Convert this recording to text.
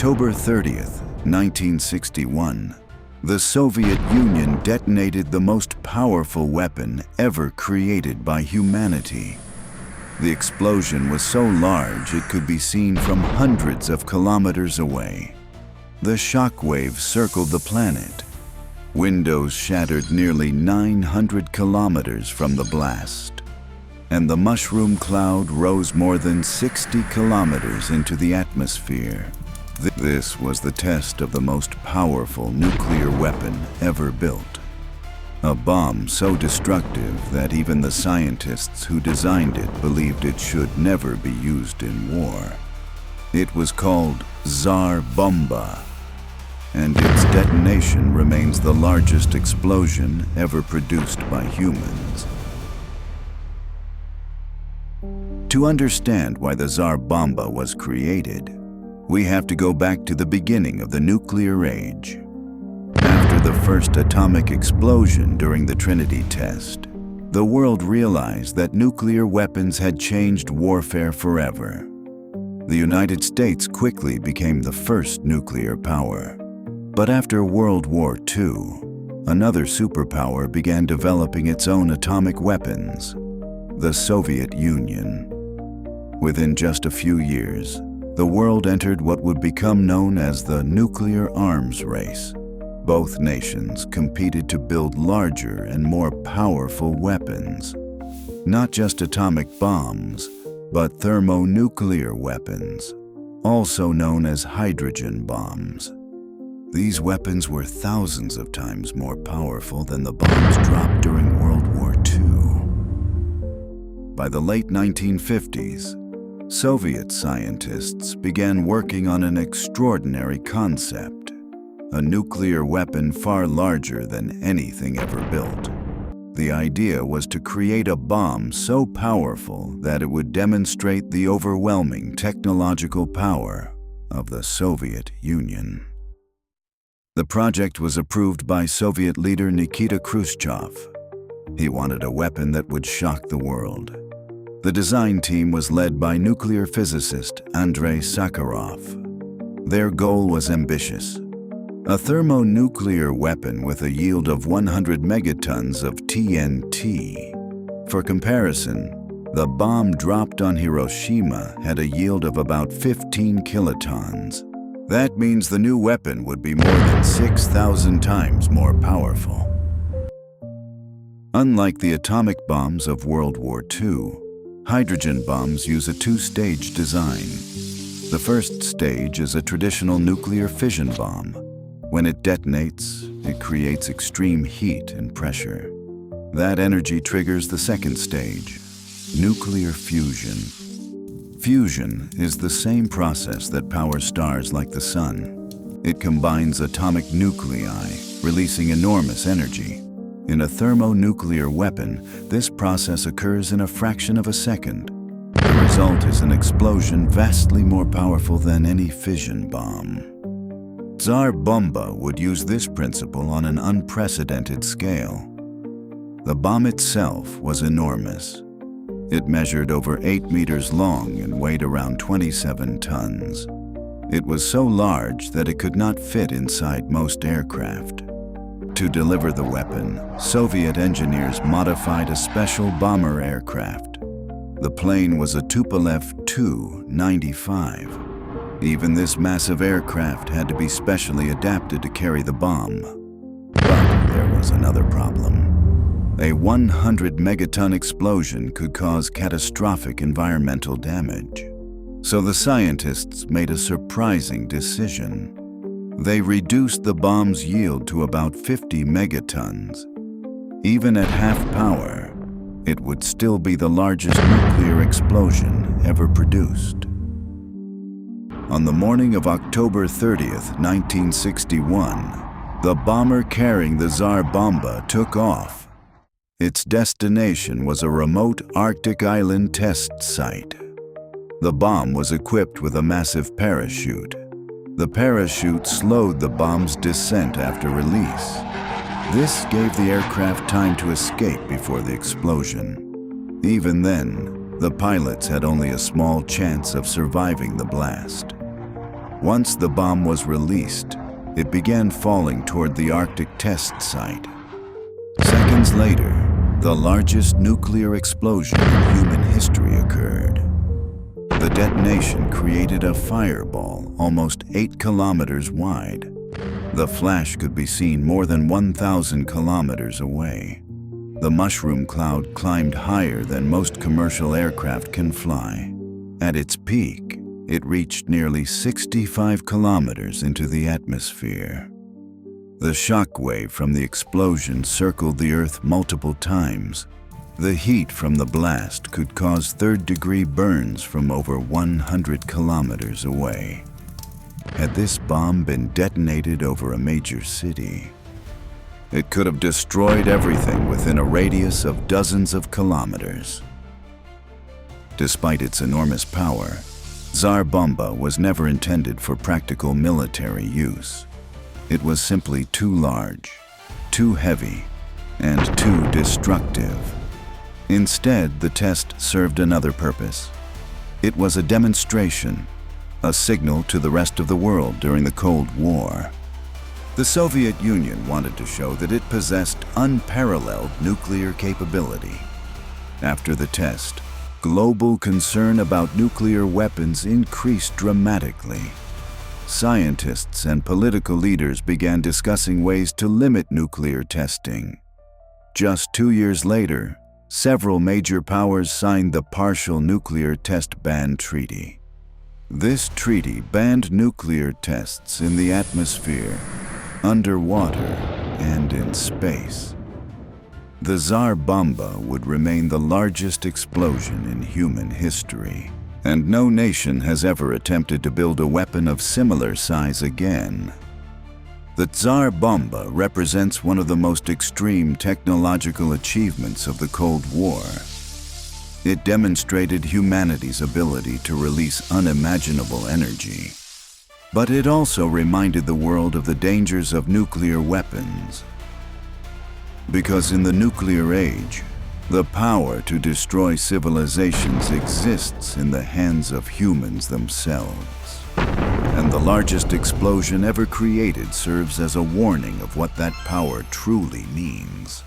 October 30th, 1961, the Soviet Union detonated the most powerful weapon ever created by humanity. The explosion was so large it could be seen from hundreds of kilometers away. The shock wave circled the planet. Windows shattered nearly 900 kilometers from the blast, and the mushroom cloud rose more than 60 kilometers into the atmosphere. This was the test of the most powerful nuclear weapon ever built. A bomb so destructive that even the scientists who designed it believed it should never be used in war. It was called Tsar Bomba, and its detonation remains the largest explosion ever produced by humans. To understand why the Tsar Bomba was created, we have to go back to the beginning of the nuclear age. After the first atomic explosion during the Trinity test, the world realized that nuclear weapons had changed warfare forever. The United States quickly became the first nuclear power. But after World War II, another superpower began developing its own atomic weapons, the Soviet Union. Within just a few years, the world entered what would become known as the nuclear arms race. Both nations competed to build larger and more powerful weapons. Not just atomic bombs, but thermonuclear weapons, also known as hydrogen bombs. These weapons were thousands of times more powerful than the bombs dropped during World War II. By the late 1950s, Soviet scientists began working on an extraordinary concept, a nuclear weapon far larger than anything ever built. The idea was to create a bomb so powerful that it would demonstrate the overwhelming technological power of the Soviet Union. The project was approved by Soviet leader Nikita Khrushchev. He wanted a weapon that would shock the world. The design team was led by nuclear physicist Andrei Sakharov. Their goal was ambitious: a thermonuclear weapon with a yield of 100 megatons of TNT. For comparison, the bomb dropped on Hiroshima had a yield of about 15 kilotons. That means the new weapon would be more than 6,000 times more powerful. Unlike the atomic bombs of World War II, hydrogen bombs use a two-stage design. The first stage is a traditional nuclear fission bomb. When it detonates, it creates extreme heat and pressure. That energy triggers the second stage, nuclear fusion. Fusion is the same process that powers stars like the sun. It combines atomic nuclei, releasing enormous energy. In a thermonuclear weapon, this process occurs in a fraction of a second. The result is an explosion vastly more powerful than any fission bomb. Tsar Bomba would use this principle on an unprecedented scale. The bomb itself was enormous. It measured over 8 meters long and weighed around 27 tons. It was so large that it could not fit inside most aircraft. To deliver the weapon, Soviet engineers modified a special bomber aircraft. The plane was a Tupolev Tu-95. Even this massive aircraft had to be specially adapted to carry the bomb. But there was another problem. A 100 megaton explosion could cause catastrophic environmental damage. So the scientists made a surprising decision. They reduced the bomb's yield to about 50 megatons. Even at half power, it would still be the largest nuclear explosion ever produced. On the morning of October 30th, 1961, the bomber carrying the Tsar Bomba took off. Its destination was a remote Arctic island test site. The bomb was equipped with a massive parachute. The parachute slowed the bomb's descent after release. This gave the aircraft time to escape before the explosion. Even then, the pilots had only a small chance of surviving the blast. Once the bomb was released, it began falling toward the Arctic test site. Seconds later, the largest nuclear explosion in human history occurred. The detonation created a fireball almost 8 kilometers wide. The flash could be seen more than 1,000 kilometers away. The mushroom cloud climbed higher than most commercial aircraft can fly. At its peak, it reached nearly 65 kilometers into the atmosphere. The shock wave from the explosion circled the Earth multiple times. The heat from the blast could cause third-degree burns from over 100 kilometers away. Had this bomb been detonated over a major city, it could have destroyed everything within a radius of dozens of kilometers. Despite its enormous power, Tsar Bomba was never intended for practical military use. It was simply too large, too heavy, and too destructive. Instead, the test served another purpose. It was a demonstration, a signal to the rest of the world during the Cold War. The Soviet Union wanted to show that it possessed unparalleled nuclear capability. After the test, global concern about nuclear weapons increased dramatically. Scientists and political leaders began discussing ways to limit nuclear testing. Just 2 years later, several major powers signed the Partial Nuclear Test Ban Treaty. This treaty banned nuclear tests in the atmosphere, underwater, and in space. The Tsar Bomba would remain the largest explosion in human history, and no nation has ever attempted to build a weapon of similar size again. The Tsar Bomba represents one of the most extreme technological achievements of the Cold War. It demonstrated humanity's ability to release unimaginable energy. But it also reminded the world of the dangers of nuclear weapons. Because in the nuclear age, the power to destroy civilizations exists in the hands of humans themselves. And the largest explosion ever created serves as a warning of what that power truly means.